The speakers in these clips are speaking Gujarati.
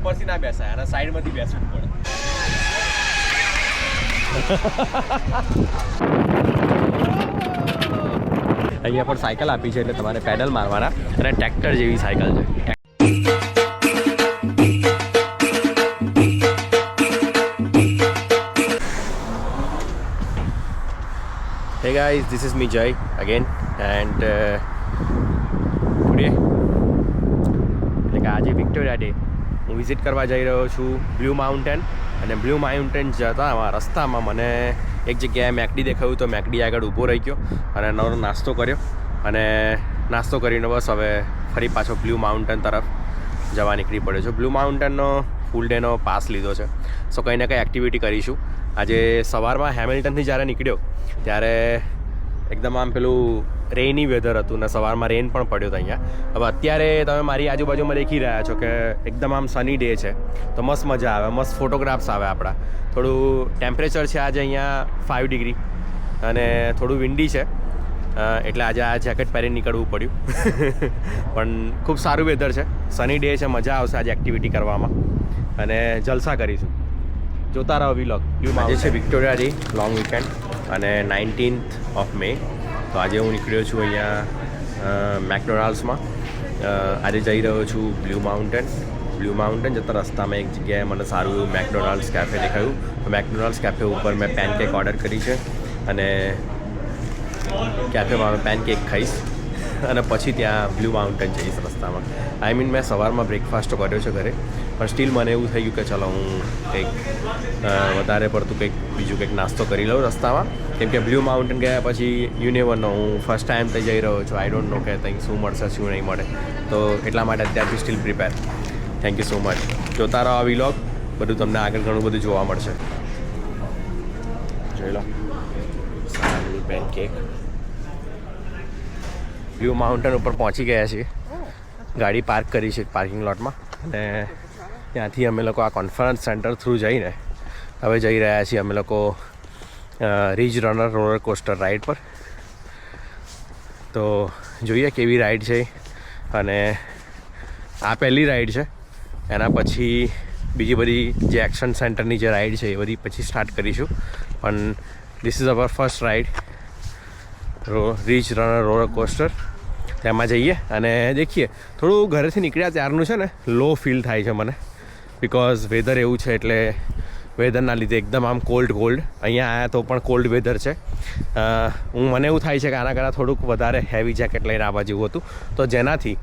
ઉપરથી ના બેસાય અને સાઈડમાંથી બેસવું પડે. અહીંયા પણ સાયકલ આપી છે એટલે તમારે પેડલ મારવાના અને ટ્રેક્ટર જેવી સાયકલ છે. Hey guys, this is me Jay again and today એટલે કે આજે વિક્ટોરિયા ડે હું વિઝિટ કરવા જઈ રહ્યો છું બ્લુ માઉન્ટેન. અને બ્લુ માઉન્ટેન જતા રસ્તામાં મને એક જગ્યાએ મેકડી દેખાયું તો મેકડી આગળ ઊભો રહી ગયો અને નવો નાસ્તો કર્યો અને નાસ્તો કરીને બસ હવે ફરી પાછો બ્લુ માઉન્ટેન તરફ જવા નીકળી પડ્યો છું. બ્લુ માઉન્ટેનનો ફૂલ ડેનો પાસ લીધો છે સો કંઈ ને કંઈ એક્ટિવિટી કરીશું. આજે સવારમાં હેમિલ્ટનથી જ્યારે નીકળ્યો ત્યારે એકદમ આમ પેલું રેની વેધર હતું ને સવારમાં રેન પણ પડ્યો હતો અહીંયા. હવે અત્યારે તમે મારી આજુબાજુમાં દેખી રહ્યા છો કે એકદમ આમ સની ડે છે તો મસ્ત મજા આવે, મસ્ત ફોટોગ્રાફ્સ આવે આપણા. થોડું ટેમ્પરેચર છે આજે અહીંયા 5 ડિગ્રી અને થોડું વિન્ડી છે એટલે આજે આ જેકેટ પહેરીને નીકળવું પડ્યું. પણ ખૂબ સારું વેધર છે, સની ડે છે, મજા આવશે આજે એક્ટિવિટી કરવામાં અને જલસા કરીશું. જોતા રહો વિલોગ. આજે છે વિક્ટોરિયા ડે લોંગ વીકેન્ડ અને 19th ઓફ મે. તો આજે હું નીકળ્યો છું અહીંયા મેકડોનાલ્ડ્સમાં. આજે જઈ રહ્યો છું બ્લુ માઉન્ટેન. બ્લુ માઉન્ટેન જતા રસ્તામાં એક જગ્યાએ મને સારું એવું મેકડોનાલ્ડ્સ કેફે દેખાયું. મેકડોનાલ્ડ્સ કેફે ઉપર મેં પેનકેક ઓર્ડર કરી છે અને કેફેમાં પેનકેક ખાઈશ અને પછી ત્યાં બ્લુ માઉન્ટેન જઈશ રસ્તામાં. આઈ મીન મેં સવારમાં બ્રેકફાસ્ટ કર્યો છે ઘરે પણ સ્ટીલ મને એવું થઈ ગયું કે ચલો હું કંઈક વધારે પડતું કંઈક બીજું કંઈક નાસ્તો કરી લઉં રસ્તામાં. કેમ કે બ્લુ માઉન્ટેન ગયા પછી યુ નેવર નો, હું ફર્સ્ટ ટાઈમ ત્યાં જઈ રહ્યો છું. આઈ ડોન્ટ નો કે ત્યાં શું મળશે શું નહીં મળે, તો એટલા માટે અત્યારથી steel prepare. Thank you so much. જોતા રહો આ વિલોગ, બધું તમને આગળ ઘણું બધું જોવા મળશે. જોઈ લો સારું પેનકેક. બ્લુ માઉન્ટેન ઉપર પહોંચી ગયા છીએ. ગાડી પાર્ક કરી છે પાર્કિંગ લોટમાં અને ત્યાંથી અમે લોકો આ કોન્ફરન્સ સેન્ટર થ્રુ જઈને હવે જઈ રહ્યા છીએ અમે લોકો ridge runner roller coaster ride પર. તો જોઈએ કેવી રાઈડ છે. અને આ પહેલી રાઈડ છે, એના પછી બીજી બધી જે એક્શન સેન્ટરની જે રાઈડ છે એ બધી પછી સ્ટાર્ટ કરીશું. પણ this is our first ride rich runner roller coaster. તેમાં જઈએ અને દેખીએ. થોડું ઘરેથી નીકળ્યા ત્યારનું છે ને લો ફીલ થાય છે મને, બિકોઝ વેધર એવું છે એટલે વેધરના લીધે એકદમ આમ કોલ્ડ અહીંયા આવ્યા તો પણ કોલ્ડ વેધર છે. મને એવું થાય છે કે આના કરતાં થોડુંક વધારે હેવી જેકેટ લઈને આવવા જેવું હતું તો જેનાથી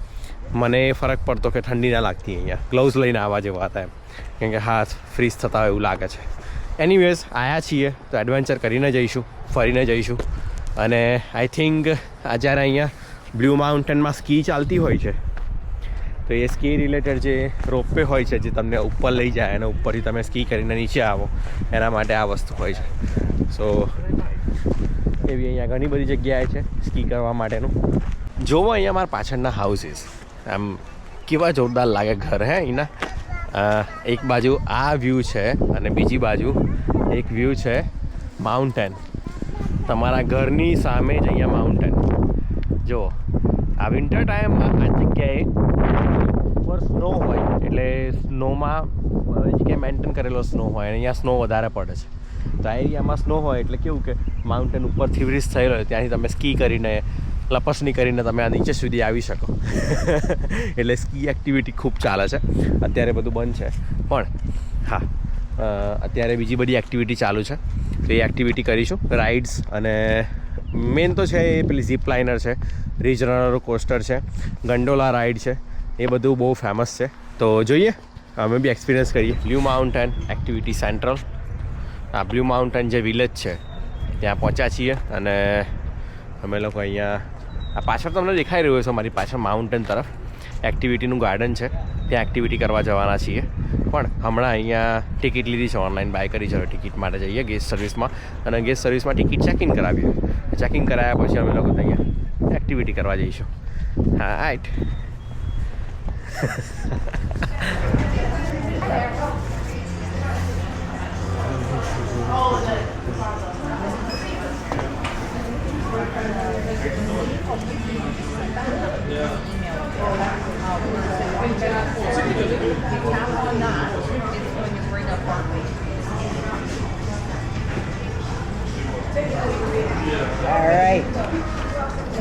મને ફરક પડતો કે ઠંડી ના લાગતી. અહીંયા ગ્લવ્સ લઈને આવવા જેવા હતા એમ, કેમ કે હાથ ફ્રીઝ થતા હોય એવું લાગે છે. એનીવેઝ આવ્યા છીએ તો એડવેન્ચર કરીને જઈશું, ફરીને જઈશું. અને આઈ થિંક જ્યારે અહીંયા બ્લુ માઉન્ટેનમાં સ્કી ચાલતી હોય છે તો એ સ્કી રિલેટેડ જે રોપવે હોય છે જે તમને ઉપર લઈ જાય અને ઉપરથી તમે સ્કી કરીને નીચે આવો એના માટે આ વસ્તુ હોય છે. સો એવી અહીંયા ઘણી બધી જગ્યાએ છે સ્કી કરવા માટેનું. જોવો અહીંયા મારા પાછળના હાઉસીસ આમ કેવા જોરદાર લાગે ઘર હે અહીંના. એક બાજુ આ વ્યૂ છે અને બીજી બાજુ એક વ્યૂ છે માઉન્ટેન. તમારા ઘરની સામે જ અહીંયા માઉન્ટેન. જો આ વિન્ટર ટાઈમમાં આ જગ્યાએ ઉપર સ્નો હોય એટલે સ્નોમાં જગ્યાએ મેન્ટેન કરેલો સ્નો હોય અને અહીંયા સ્નો વધારે પડે છે. તો આ એરિયામાં સ્નો હોય એટલે કેવું કે માઉન્ટેન ઉપરથી વ્રીસ થયેલો હોય ત્યાંથી તમે સ્કી કરીને લપસણી કરીને તમે આ નીચે સુધી આવી શકો. એટલે સ્કી એક્ટિવિટી ખૂબ ચાલે છે. અત્યારે બધું બંધ છે પણ હા અત્યારે બીજી બધી એક્ટિવિટી ચાલુ છે તો એ એક્ટિવિટી કરીશું. રાઇડ્સ અને મેન તો છે એ પેલી ઝીપ લાઇનર છે, રીજ રનર કોસ્ટર છે, ગંડોલા રાઇડ છે, એ બધું બહુ ફેમસ છે. તો જોઈએ અમે બી એક્સપિરિયન્સ કરીએ. બ્લુ માઉન્ટેન એક્ટિવિટી સેન્ટ્રલ, આ બ્લુ માઉન્ટેન જે વિલેજ છે ત્યાં પહોંચ્યા છીએ અને અમે લોકો અહીંયા આ પાછળ તમને દેખાઈ રહ્યું છે મારી પાછળ માઉન્ટેન તરફ એક્ટિવિટીનું ગાર્ડન છે, ત્યાં એક્ટિવિટી કરવા જવાના છીએ. પણ હમણાં અહીંયા ટિકિટ લીધી છે, ઓનલાઈન બાય કરી છે. ટિકિટ માટે જઈએ ગેસ સર્વિસમાં અને ગેસ સર્વિસમાં ટિકિટ ચેકિંગ કરાવીએ. ચેકિંગ કરાવ્યા પછી અમે લોકો અહીંયા એક્ટિવિટી કરવા જઈશું. હા right.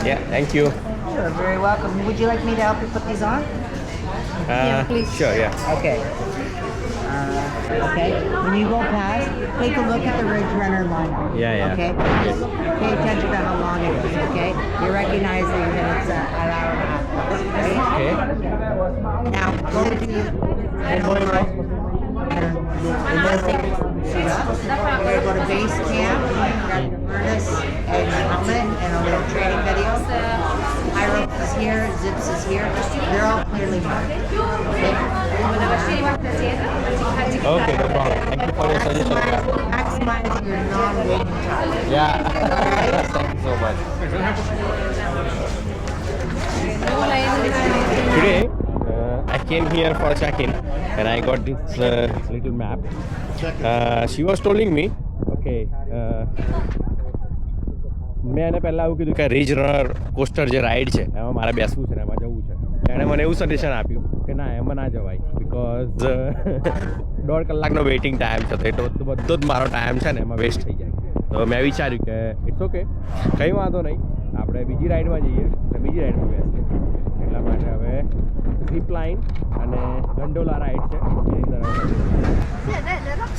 Yeah, thank you. You're very welcome. Would you like me to help you put these on? Please. Sure, yeah. Okay. Okay. When you go past, take a look at the Ridge Runner line. Yeah. Okay. Just pay attention to how long it is. Okay. You're recognizing that it's an hour and a half. Okay. Now go to the. We're gonna go to base camp, grab your harness and your helmet and a little training video. Hyrox is here, Zips is here. They're all clearly marked. Okay, no problem. Thank you for your suggestion. Maximize your non-waiting time. Yeah. Thank you so much. Today, I came here for check-in and I got this little map. She was telling me, okay, મેં એને પહેલાં એવું કીધું કે રીજ રનર કોસ્ટર જે રાઇડ છે એમાં મારે બેસવું છે ને એમાં જવું છે. એણે મને એવું સજેશન આપ્યું કે ના એમાં ના જવાય બિકોઝ 1.5 કલાકનો વેઇટિંગ ટાઈમ છે તો એટલો બધો જ મારો ટાઈમ છે ને એમાં વેસ્ટ થઈ જાય. તો મેં વિચાર્યું કે ઇટ્સ ઓકે, કંઈ વાંધો નહીં, આપણે બીજી રાઇડમાં જઈએ તો બીજી રાઇડમાં બેસીએ. એટલા માટે હવે ઝીપ લાઇન અને ગંડોલા રાઇડ છે એની અંદર.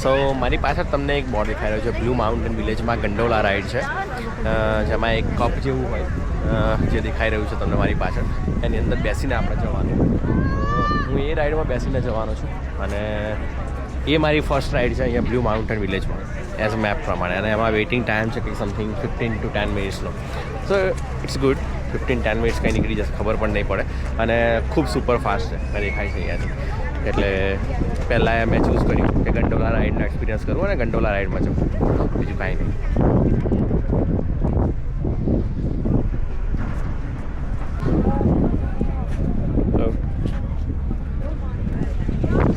સો મારી પાછળ તમને એક બોર્ડ દેખાઈ રહ્યો છે, બ્લુ માઉન્ટેન વિલેજમાં ગંડોલા રાઇડ છે, જેમાં એક કપ જેવું હોય જે દેખાઈ રહ્યું છે તમને મારી પાછળ, એની અંદર બેસીને આપણે જવાનું. તો હું એ રાઇડમાં બેસીને જવાનો છું અને એ મારી ફર્સ્ટ રાઇડ છે અહીંયા બ્લુ માઉન્ટેન વિલેજમાં એઝ મેપ પ્રમાણે, અને એમાં વેઇટિંગ ટાઈમ છે કંઈક સમથિંગ 15 to 10 મિનિટ્સનો. So it's good. 15-10 મિનિટ્સ કંઈ નીકળી જશે, ખબર પણ નહીં પડે, અને ખૂબ સુપર ફાસ્ટ છે દેખાય છે અહીંયાથી. એટલે પહેલાં મેં ચૂઝ કર્યું કે ગંડોલા રાઇડનો એક્સપિરિયન્સ કરવું અને ગંડોલા રાઇડમાં જવું, બીજું કાંઈ નહીં.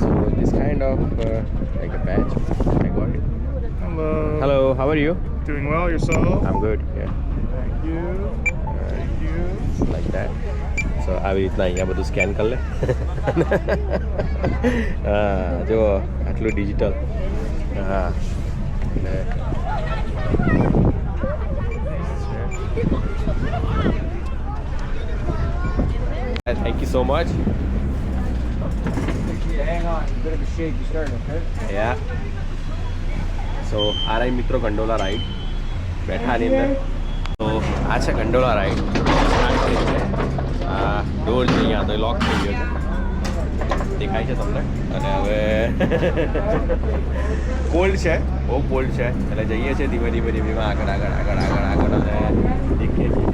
So this kind of like a badge, I got it. Hello, how are you? Doing well, yourself? I'm good. Yeah. Thank you. Thank you. Like that. So આવી રીતના અહીંયા બધું સ્કેન કરી લે. હા જો આટલું ડિજિટલ. હા એટલે thank you so much. Hang on, a bit of a shaky start, okay? Yeah. So આ રહી મિત્રો ગંડોલા રાઈડ, બેઠા આની અંદર. તો આ છે ગંડોલા રાઈડ. આ ડોર છે અહીંયા તો લોક થઈ ગયો છે, દેખાય છે તમને. અને હવે કોલ્ડ છે, બહુ કોલ્ડ છે, એટલે જઈએ છીએ ધીમે ધીમે આગળ અને દેખીએ છીએ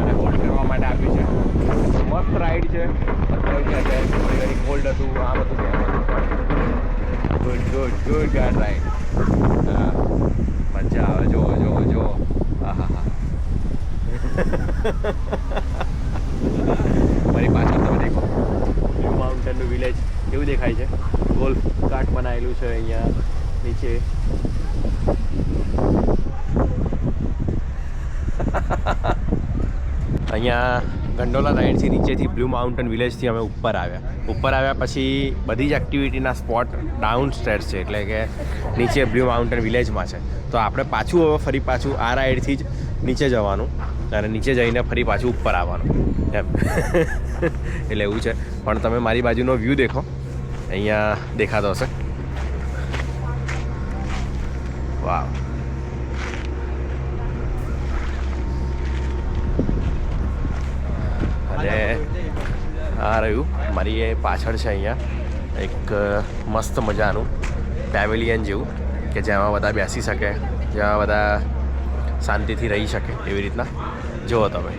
અને હોલ્ડ કરવા માટે આપ્યું છે. મસ્ત રાઈડ છે, થોડી કોલ્ડ હતું, આમ હતું, ગુડ ગાડ રાઈડ. હા મજા આવે, જો હા મારી પાછળ તમે દેખો બ્લુ માઉન્ટેનનું વિલેજ કેવું દેખાય છે. ગોલ્ફ કાર્ટ બનાવેલું છે અહીંયા નીચે. અહીંયા ગંડોલા રાઇડથી નીચેથી બ્લુ માઉન્ટેન વિલેજથી અમે ઉપર આવ્યા પછી બધી જ એક્ટિવિટીના સ્પોટ ડાઉન સ્ટેર્સ છે, એટલે કે નીચે બ્લુ માઉન્ટેન વિલેજમાં છે. તો આપણે પાછું હવે ફરી પાછું આ રાઇડથી જ નીચે જવાનું અને નીચે જઈને ફરી પાછું ઉપર આવવાનું એમ. એટલે એવું છે. પણ તમે મારી બાજુનો વ્યૂ દેખો, અહીંયા દેખાતો હશે. વાવ. અને આ રહ્યું મારી એ પાછળ છે અહીંયા એક મસ્ત મજાનું પેવેલિયન જેવું કે જેમાં બધા બેસી શકે, જેમાં બધા શાંતિથી રહી શકે એવી રીતના. જુઓ તમે,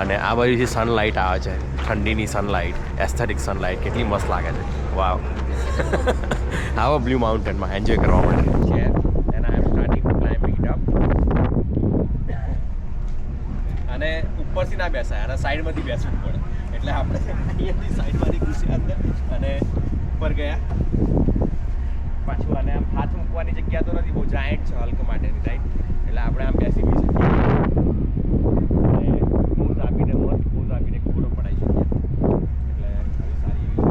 અને આ બાજુથી સનલાઇટ આવે છે, ઠંડીની સનલાઇટ, એસ્થેટિક સનલાઇટ, કેટલી મસ્ત લાગે છે. વાવ. આવો બ્લુ માઉન્ટેનમાં એન્જોય કરવા માટે છે. And I am starting to climbing it up. અને ઉપરથી ના બેસાય, અને સાઈડમાંથી બેસવું પડે, એટલે આપણે અહીંયાથી સાઈડમાંથી ઘૂસ્યા અંદર અને ઉપર ગયા. પાછું આને આમ હાથ મૂકવાની જગ્યા તો નથી, બહુ જાયન્ટ છે હલ્ક માટેની રાઈટ, એટલે આપણે આમ બેસી બી શકીએ અને પોઝ આપીને મસ્ત પોઝ આપીને ફોટો પડાવી શકીએ. એટલે સારી એવી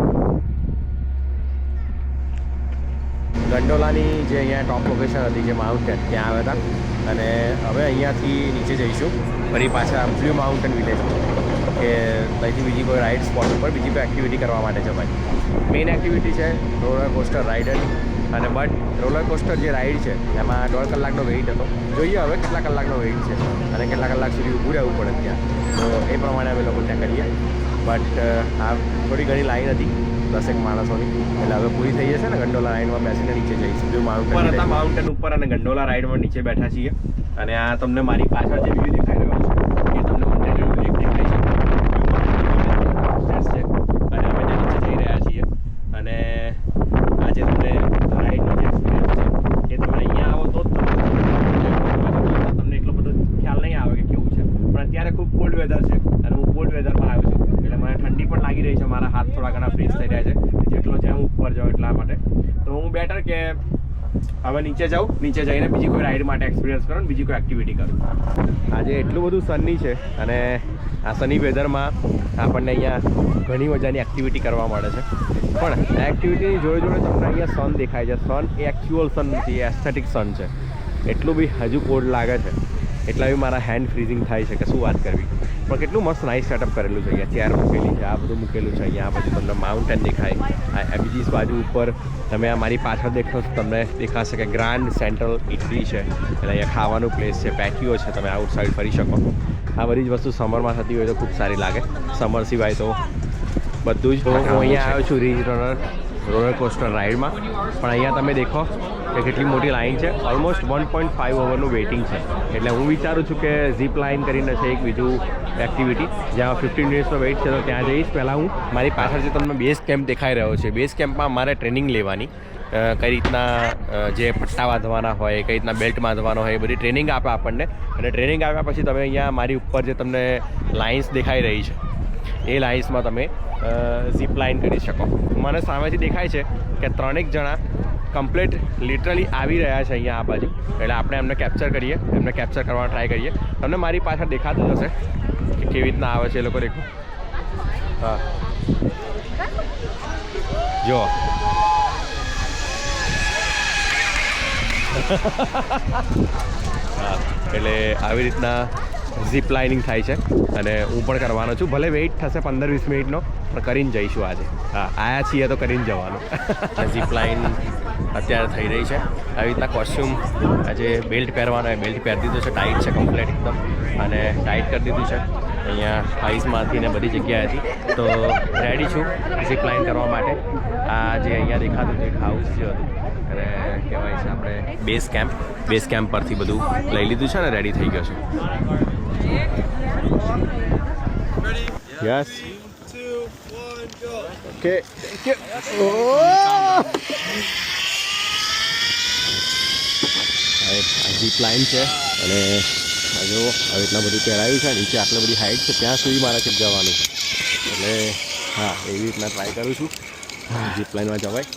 ગંડોલાની જે અહીંયા ટોપ લોકેશન હતી જે માઉન્ટેન ત્યાં આવ્યા હતા અને હવે અહીંયાથી નીચે જઈશું ફરી પાછા બ્લુ માઉન્ટેન વિલેજ કે ત્યાંથી બીજી કોઈ રાઇડ સ્પોટ ઉપર બીજી કોઈ એક્ટિવિટી કરવા માટે જવાય. મેઇન એક્ટિવિટી છે રોલર કોસ્ટર રાઇડરની અને બટ રોલર કોસ્ટર જે રાઇડ છે એમાં 1.5 કલાકનો વેઇટ હતો. જોઈએ હવે કેટલા કલાકનો વેઇટ છે અને કેટલા કલાક સુધી ઊભું રહેવું પડે ત્યાં, તો એ પ્રમાણે અમે લોકો ત્યાં કરીએ. બટ આ થોડી ઘણી લાઈન હતી 10 માણસોની, એટલે હવે પૂરી થઈ જશે ને. ગંડોલા રાઇડમાં બેસીને નીચે જઈશું. જો માઉન્ટેન ઉપર અને ગંડોલા રાઇડમાં નીચે બેઠા છીએ અને આ તમને મારી પાછળ જે વ્યૂ દેખાઈ રહ્યો છે એ તમને મંડેરિયો લેક દેખાય છે અને અમે ત્યાં નીચે જઈ રહ્યા છીએ. અને આ જે તમને રાઇડનો જે એક્સપિરિયન્સ છે એ તમે અહીંયા આવો તો જ તમને એટલો બધો ખ્યાલ નહીં આવે કે કેવું છે. પણ અત્યારે ખૂબ કોલ્ડ વેધર છે અને હું કોલ્ડ વેધરમાં આવ્યો છું એટલે મને ઠંડી પણ લાગી રહી છે. મારા હાથ થોડા ઘણા ફ્રીઝ થઈ રહ્યા છે જેટલો જેમ ઉપર જાઉં એટલા માટે. તો હું બેટર કે હવે નીચે જાઉં, નીચે જઈને બીજી કોઈ રાઇડ માટે એક્સપિરિયન્સ કરું, બીજી કોઈ એક્ટિવિટી કરું. આજે એટલું બધું સની છે અને આ સની વેધરમાં આપણને અહીંયા ઘણી મજાની એક્ટિવિટી કરવા મળે છે. પણ આ એક્ટિવિટીની જોડે જોડે તમને અહીંયા સન દેખાય છે. સન એ એકચ્યુઅલ સન નથી, એ એસ્થેટિક સન છે. એટલું બી હજુ કોલ્ડ લાગે છે, એટલા બી મારા હેન્ડ ફ્રીઝિંગ થાય છે કે શું વાત કરવી. પણ કેટલું મસ્ત નાઇસ સેટઅપ કરેલું છે. અહીંયા ચેર મૂકેલી છે, આ બધું મૂકેલું છે. અહીંયા આ બધું તમને માઉન્ટેન દેખાય. આ બીજી બાજુ ઉપર તમે આ મારી પાછળ દેખો તમને દેખાશે કે ગ્રાન્ડ સેન્ટ્રલ ઇટલી છે, એટલે અહીંયા ખાવાનું પ્લેસ છે, પેટીઓ છે, તમે આઉટ સાઈડ ફરી શકો. આ બધી જ વસ્તુ સમરમાં થતી હોય તો ખૂબ સારી લાગે. સમર સિવાય તો બધું જ. હું અહીંયા આવ્યો છું રીજ રોલર કોસ્ટર રાઇડમાં, પણ અહીંયા તમે દેખો કે કેટલી મોટી લાઈન છે. ઓલમોસ્ટ 1.5 અવરનું વેઇટિંગ છે. એટલે હું વિચારું છું કે ઝીપ લાઇન કરીને છે એક બીજું એક્ટિવિટી જ્યાં 15 મિનિટ્સનો વેઇટ છે, તો ત્યાં જઈશ. પહેલાં હું મારી પાછળ જે તમને બેઝ કેમ્પ દેખાઈ રહ્યો છે, બેઝ કેમ્પમાં મારે ટ્રેનિંગ લેવાની, કઈ રીતના જે પટ્ટા બાંધવાના હોય, કઈ રીતના બેલ્ટ બાંધવાનો હોય, એ બધી ટ્રેનિંગ આપે આપણને. અને ટ્રેનિંગ આપ્યા પછી તમે અહીંયા મારી ઉપર જે તમને લાઇન્સ દેખાઈ રહી છે એ લાઇન્સમાં તમે ઝીપ લાઇન કરી શકો. મને સામેથી દેખાય છે કે 3 જણા કમ્પ્લીટ લિટરલી આવી રહ્યા છે અહીંયા આ બાજુ, એટલે આપણે એમને કેપ્ચર કરીએ, એમને કેપ્ચર કરવાનો ટ્રાય કરીએ. તમને મારી પાછળ દેખાતું જ હશે કે કેવી રીતના આવે છે એ લોકો. દેખો, હા જો હા, એટલે આવી રીતના ઝીપ લાઇનિંગ થાય છે અને હું પણ કરવાનો છું. ભલે વેઇટ થશે 15-20 મિનિટનો, પણ કરીને જઈશું આજે. હા, આવ્યા છીએ તો કરીને જવાનું. ઝીપ લાઇન અત્યારે થઈ રહી છે. આવી રીતના કોસ્ચ્યુમ, આજે બેલ્ટ પહેરવાનો હોય બેલ્ટ પહેરી દીધું છે, ટાઈટ છે કમ્પ્લીટ એકદમ, અને ટાઈટ કરી દીધું છે અહીંયા આઈસમાંથી ને બધી જગ્યાએથી. તો રેડી છું ઝીપ લાઇન કરવા માટે. આ જે અહીંયા દેખાતું હતું એક હાઉસ જે હતું, અને કહેવાય છે આપણે બેઝ કેમ્પ પરથી બધું લઈ લીધું છે ને રેડી થઈ ગયો છે. Yes, okay, thank you. Zip line છે અને જો આવી રીતના બધું પહેરાયું છે. નીચે આટલી બધી હાઇટ છે, ત્યાં સુધી મારે જવાનું છે. એટલે હા, એવી રીતના ટ્રાય કરું છું ઝીપ લાઇનમાં જવાય.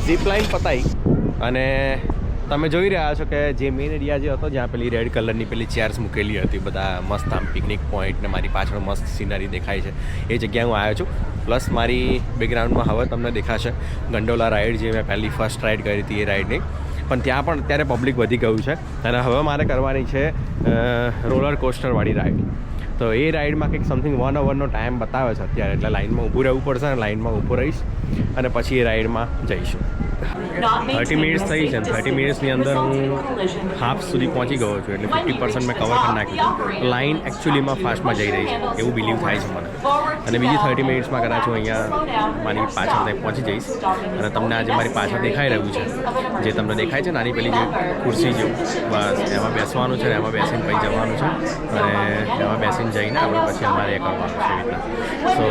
ઝીપ લાઇન પતાઈ અને તમે જોઈ રહ્યા છો કે જે મેઇન એરિયા જે હતો જ્યાં પેલી રેડ કલરની પેલી ચેર્સ મૂકેલી હતી, બધા મસ્ત આમ પિકનિક પોઈન્ટ ને મારી પાછળ મસ્ત સીનરી દેખાય છે, એ જગ્યાએ હું આવ્યો છું. પ્લસ મારી બેકગ્રાઉન્ડમાં હવે તમને દેખાશે ગંડોલા રાઇડ, જે મેં પહેલી ફર્સ્ટ રાઇડ કરી હતી એ રાઇડની. પણ ત્યાં પણ અત્યારે પબ્લિક વધી ગયું છે અને હવે મારે કરવાની છે રોલર કોસ્ટરવાળી રાઇડ. તો એ રાઇડમાં કંઈક સમથિંગ 1 અવરનો ટાઈમ બતાવે છે અત્યારે, એટલે લાઇનમાં ઊભું રહેવું પડશે અને લાઇનમાં ઊભો રહીશ અને પછી એ રાઇડમાં જઈશું. 30 મિનિટ્સ થઈ છે. 30 મિનિટ્સની અંદર હું હાફ સુધી પહોંચી ગયો છું, એટલે 50% મેં કવર કરી નાખ્યું. લાઇન એકચ્યુઅલીમાં ફાસ્ટમાં જઈ રહી છે એવું બિલીવ થાય છે મને. અને બીજી 30 મિનિટ્સમાં કદાચ હું અહીંયા મારી પાછળ ત્યાં પહોંચી જઈશ. અને તમને આજે મારી પાછળ દેખાઈ રહ્યું છે, જે તમને દેખાય છે નાની પેલી જે ખુરશી જેવું, બસ એમાં બેસવાનું છે ને એમાં બેસીને પછી જવાનું છે અને એમાં બેસીને જઈને આપણે પછી અમારે એ કરવાનું છે એવી રીતના. સો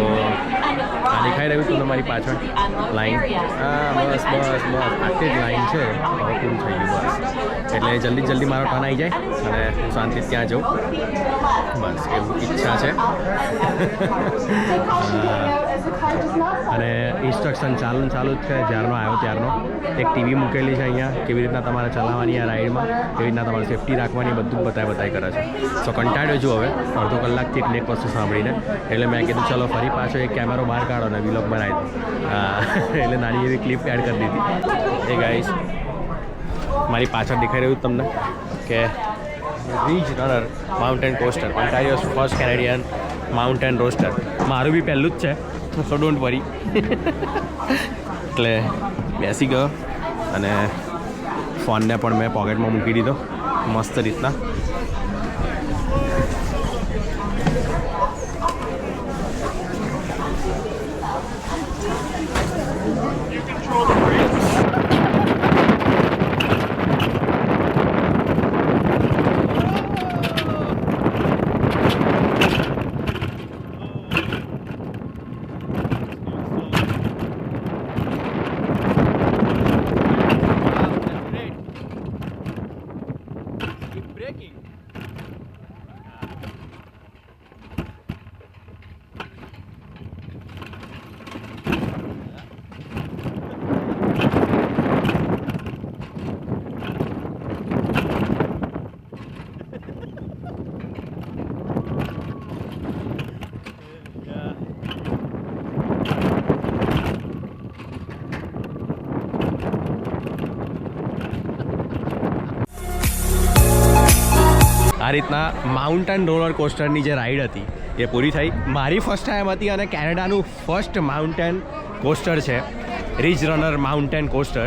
આ દેખાઈ રહ્યું તમને મારી પાછળ લાઇન. હા, બસ આટલી જ લાઈન છે, હવે પૂરું થઈ ગયું બસ. એટલે જલ્દી મારો ટર્ન આવી જાય અને હું શાંતિથી ત્યાં જાઉં. બસ એવું ઈચ્છા છે. અને ઇન્સ્ટ્રક્શન ચાલુ જ છે જ્યારનો આવ્યો ત્યારનો. એક ટીવી મૂકેલી છે અહીંયા, કેવી રીતના તમારે ચલાવવાની આ રાઈડમાં, કેવી રીતના તમારે સેફટી રાખવાની, બધું બતાવી કરે છે. સો કંટાળ્યો છું હવે અડધો કલાકથી એક વસ્તુ સાંભળીને. એટલે મેં કીધું ચલો ફરી પાછો એક કેમેરો બહાર કાઢો અને વિલોગ બનાવી દો. એટલે નાની એવી ક્લિપ એડ કરી દીધી. એ ગાઈસ મારી પાછળ દેખાઈ રહ્યું તમને કે ridge runner mountain coaster, Ontario's first Canadian mountain coaster. મારું બી પહેલું જ છે, સો ડોન્ટ વરી. એટલે બેસી ગયો અને ફોનને પણ મેં પોકેટમાં મૂકી દીધો મસ્ત રીતના. આ રીતના માઉન્ટેન રોલર કોસ્ટરની જે રાઈડ હતી એ પૂરી થઈ. મારી ફર્સ્ટ ટાઈમ હતી અને કેનેડાનું ફર્સ્ટ માઉન્ટેન કોસ્ટર છે રીજ રનર માઉન્ટેન કોસ્ટર.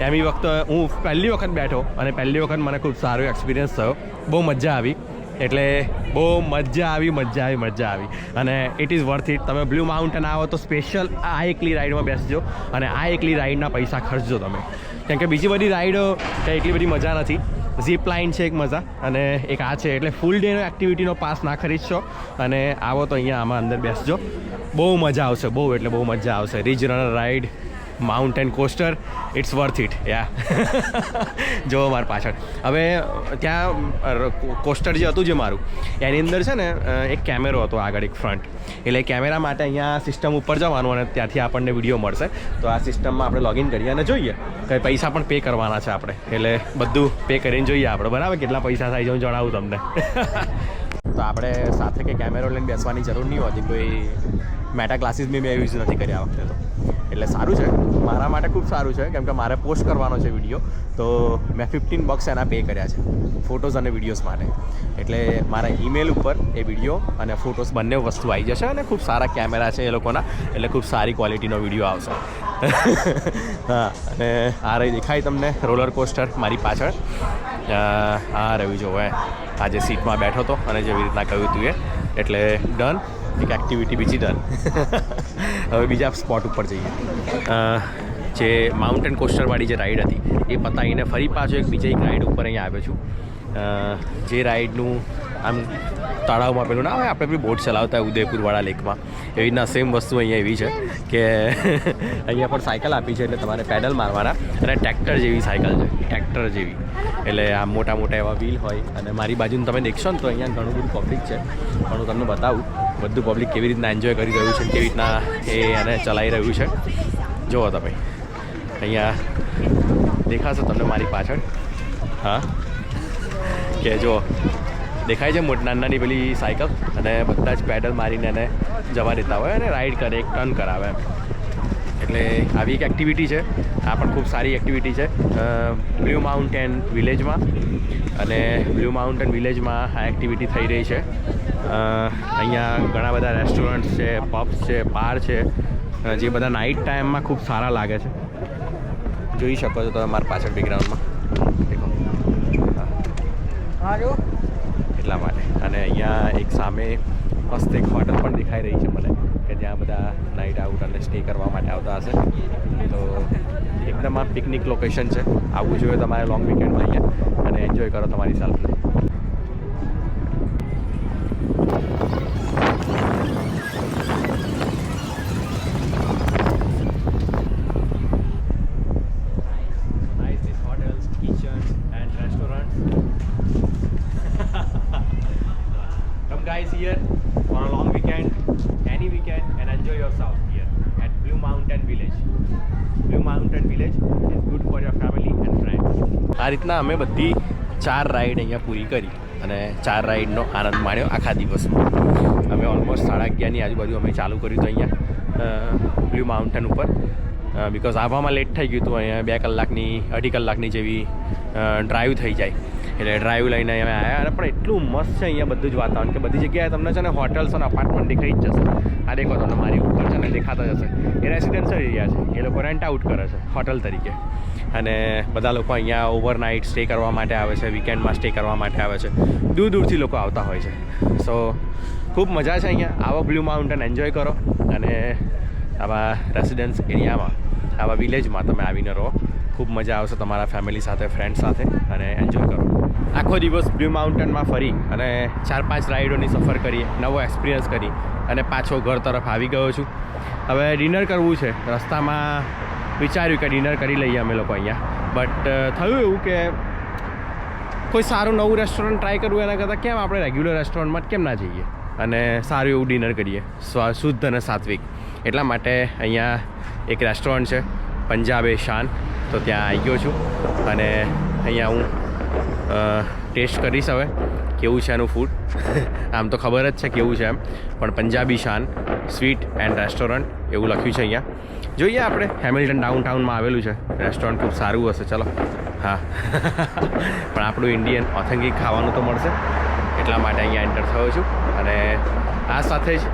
એની વખતે હું પહેલી વખત બેઠો અને પહેલી વખત મને ખૂબ સારો એક્સપિરિયન્સ થયો. બહુ મજા આવી, એટલે બહુ મજા આવી અને ઇટ ઇઝ વર્થ ઇટ. તમે બ્લુ માઉન્ટેન આવો તો સ્પેશિયલ આ એકલી રાઈડમાં બેસજો અને આ એકલી રાઈડના પૈસા ખર્ચજો તમે, કેમ કે બીજી બધી રાઈડો કંઈ એટલી બધી મજા નથી. ઝીપ લાઇન છે એક મજા અને એક આ છે, એટલે ફૂલ ડેનો એક્ટિવિટીનો પાસ ના ખરીદશો અને આવો તો અહીંયા આમાં અંદર બેસજો. બહુ મજા આવશે, બહુ એટલે બહુ મજા આવશે. Ridge runner ride mountain coaster, it's worth it. Yeah જો મારી પાછળ હવે ત્યાં કોસ્ટર જે હતું જે મારું, એની અંદર છે ને એક કેમેરો હતો આગળ, એક ફ્રન્ટ. એટલે કેમેરા માટે અહીંયા સિસ્ટમ ઉપર જવાનું અને ત્યાંથી આપણને વિડીયો મળશે. તો આ સિસ્ટમમાં આપણે લોગિન કરીએ અને જોઈએ કે પૈસા પણ પે કરવાના છે આપણે. એટલે બધું પે કરીને જોઈએ આપણે, બરાબર કેટલા પૈસા થાય છે હું જણાવું તમને. તો આપણે સાથે કે કેમેરો લઈને બેસવાની જરૂર નહીં હોતી. કોઈ મેટા ક્લાસીસ બી મેં યુઝ નથી કર્યા આ વખતે તો. એટલે સારું છે, મારા માટે ખૂબ સારું છે, કેમ કે મારે પોસ્ટ કરવાનો છે વિડીયો. તો મેં $15 એના પે કર્યા છે ફોટોઝ અને વિડીયોઝ માટે. એટલે મારા ઈમેલ ઉપર એ વિડીયો અને ફોટોઝ બંને વસ્તુ આવી જશે અને ખૂબ સારા કેમેરા છે એ લોકોના, એટલે ખૂબ સારી ક્વોલિટીનો વિડીયો આવશે. હા, અને આ રહી દેખાય તમને રોલર કોસ્ટર મારી પાછળ. આ રહ્યું જો આ જે સીટમાં બેઠો હતો અને જેવી રીતના કહ્યું હતું એ, એટલે ડન. એક એક્ટિવિટી બીજી ડન. હવે બીજા સ્પોટ ઉપર જઈએ. જે માઉન્ટેન કોસ્ટરવાળી જે રાઈડ હતી એ પતાવીને ફરી પાછો બીજા એક રાઈડ ઉપર અહીંયા આવ્યો છું. જે રાઈડનું આમ તળાવમાં પેલું ના હોય આપણે પેલી બોટ ચલાવતા હોય ઉદયપુરવાળા લેકમાં, એવી રીતના સેમ વસ્તુ અહીંયા એવી છે કે અહીંયા પણ સાયકલ આપી છે, એટલે તમારે પેડલ મારવાના અને ટ્રેક્ટર જેવી સાયકલ છે, ટ્રેક્ટર જેવી. એટલે આ મોટા મોટા એવા વ્હીલ હોય અને મારી બાજુનું તમે દેખશો ને તો અહીંયા ઘણું બધું પબ્લિક છે. પણ હું તમને બતાવું બધું પબ્લિક કેવી રીતના એન્જોય કરી રહ્યું છે, કેવી રીતના એ એને ચલાવી રહ્યું છે. જુઓ તમે અહીંયા દેખાશે તમને મારી પાછળ. હા, કે જો દેખાય છે નાની પેલી સાયકલ અને બધા જ પેડલ મારીને એને જવા દેતા હોય અને રાઈડ કરે, એક ટર્ન કરાવે એમ. એટલે આવી એક એક્ટિવિટી છે. આ પણ ખૂબ સારી એક્ટિવિટી છે બ્લુ માઉન્ટેન વિલેજમાં. અને બ્લુ માઉન્ટેન વિલેજમાં આ એક્ટિવિટી થઈ રહી છે. અહીંયા ઘણા બધા રેસ્ટોરન્ટ્સ છે, પબ્સ છે, બાર છે, જે બધા નાઇટ ટાઈમમાં ખૂબ સારા લાગે છે. જોઈ શકો છો તમે મારા પાછળ બેકગ્રાઉન્ડમાં દેખો. એટલા માટે. અને અહીંયા એક સામે મસ્ત એક હોટલ પણ દેખાઈ રહી છે મને, કે જ્યાં બધા નાઇટ આઉટ અને સ્ટે કરવા માટે આવતા હશે. તો એકદમ આ પિકનિક લોકેશન છે. આવવું જોઈએ તમારે લોંગ વીકેન્ડમાં અહીંયા અને એન્જોય કરો તમારી સેલ્ફને. આ રીતના અમે બધી 4 રાઈડ અહીંયા પૂરી કરી અને 4 રાઈડનો આનંદ માણ્યો આખા દિવસમાં. અમે ઓલમોસ્ટ 11:30ની આજુબાજુ અમે ચાલુ કર્યું હતું અહીંયા બ્લુ માઉન્ટેન ઉપર, બિકોઝ આવવામાં લેટ થઈ ગયું હતું. અહીંયા 2 કલાકની 2.5 કલાકની જેવી ડ્રાઈવ થઈ જાય, એટલે ડ્રાઈવ લઈને અમે આવ્યા. અને પણ એટલું મસ્ત છે અહીંયા બધું જ વાતાવરણ કે બધી જગ્યાએ તમને છે ને હોટલ્સ અને અપાર્ટમેન્ટ દેખાઈ જ જશે. આ દેખો તમને મારી ઉપર છે ને દેખાતા જશે, એ રેસિડેન્શિયલ એરિયા છે, એ લોકો રેન્ટ આઉટ કરે છે હોટલ તરીકે. અને બધા લોકો અહીંયા ઓવરનાઇટ સ્ટે કરવા માટે આવે છે, વીકેન્ડમાં સ્ટે કરવા માટે આવે છે. દૂર દૂરથી લોકો આવતા હોય છે. સો ખૂબ મજા છે અહીંયા. આવો બ્લુ માઉન્ટેન એન્જોય કરો અને આવા રેસિડેન્સ એરિયામાં, આવા વિલેજમાં તમે આવીને રહો. ખૂબ મજા આવશે તમારા ફેમિલી સાથે, ફ્રેન્ડ સાથે, અને એન્જોય કરો. આખો દિવસ બ્લુ માઉન્ટેનમાં ફરી અને 4-5 રાઈડોની સફર કરી, નવો એક્સપિરિયન્સ કરી અને પાછો ઘર તરફ આવી ગયો છું. હવે ડિનર કરવું છે. રસ્તામાં વિચાર્યું કે ડિનર કરી લઈએ અમે લોકો અહીંયા, બટ થયું એવું કે કોઈ સારું નવું રેસ્ટોરન્ટ ટ્રાય કરવું એના કરતાં કેમ આપણે રેગ્યુલર રેસ્ટોરન્ટમાં કેમ ના જઈએ અને સારું એવું ડિનર કરીએ, શુદ્ધ અને સાત્વિક. એટલા માટે અહીંયા એક રેસ્ટોરન્ટ છે પંજાબે શાન, તો ત્યાં આવી ગયો છું અને અહીંયા હું ટેસ્ટ કરીશ હવે કેવું છે એનું ફૂડ. આમ તો ખબર જ છે કેવું છે એમ, પણ પંજાબી શાન સ્વીટ એન્ડ રેસ્ટોરન્ટ એવું લખ્યું છે અહીંયા. જોઈએ આપણે. હેમિલ્ટન ડાઉનટાઉનમાં આવેલું છે રેસ્ટોરન્ટ, ખૂબ સારું હશે. ચલો હા પણ આપણું ઇન્ડિયન ઓથેન્ટિક ખાવાનું તો મળશે, એટલા માટે અહીંયા એન્ટર થયો છું. અને આ સાથે જ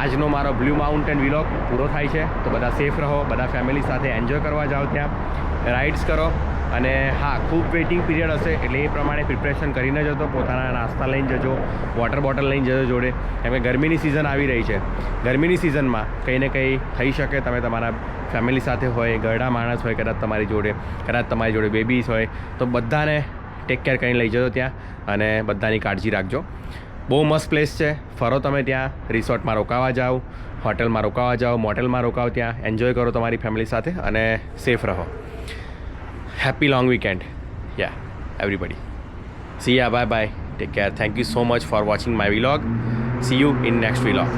આજનો મારો બ્લુ માઉન્ટેન વિલોગ પૂરો થાય છે. તો બધા સેફ રહો, બધા ફેમિલી સાથે એન્જોય કરવા જાઓ, ત્યાં રાઇડ્સ કરો. અને હા, ખૂબ વેઇટિંગ પીરિયડ હશે એટલે એ પ્રમાણે પ્રિપરેશન કરીને જજો. પોતાના નાસ્તા લઈને જજો, વોટર બોટલ લઈને જજો જોડે, કેમ કે ગરમીની સિઝન આવી રહી છે. ગરમીની સિઝનમાં કંઈ ને કંઈ થઈ શકે. તમે તમારા ફેમિલી સાથે હોય, ઘરડા માણસ હોય કદાચ તમારી જોડે, કદાચ તમારી જોડે બેબીઝ હોય, તો બધાને ટેક કેર કરીને લઈ જજો ત્યાં અને બધાની કાળજી રાખજો. બહુ મસ્ત પ્લેસ છે. ફરો તમે ત્યાં, રિસોર્ટમાં રોકાવા જાઓ, હોટલમાં રોકાવા જાઓ, મોટેલમાં રોકાઓ, ત્યાં એન્જોય કરો તમારી ફેમિલી સાથે અને સેફ રહો. Happy long weekend. Yeah, everybody. See ya. Bye bye. Take care. Thank you so much for watching my vlog. See you in next vlog.